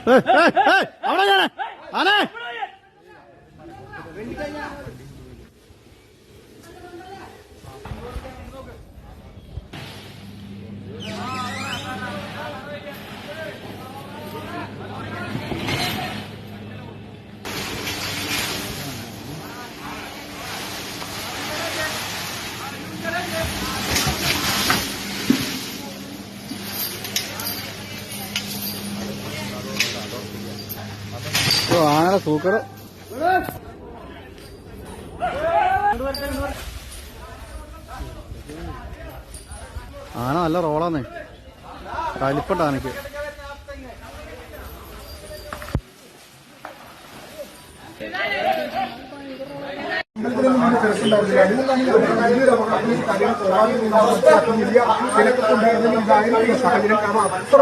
അവിടെ ഞാൻ ആനേ ആനയുടെ സൂക്കറ് ആന നല്ല റോളാന്നേ കലിപ്പട്ട ആനക്ക് സാഹചര്യം കാരണം അത്ര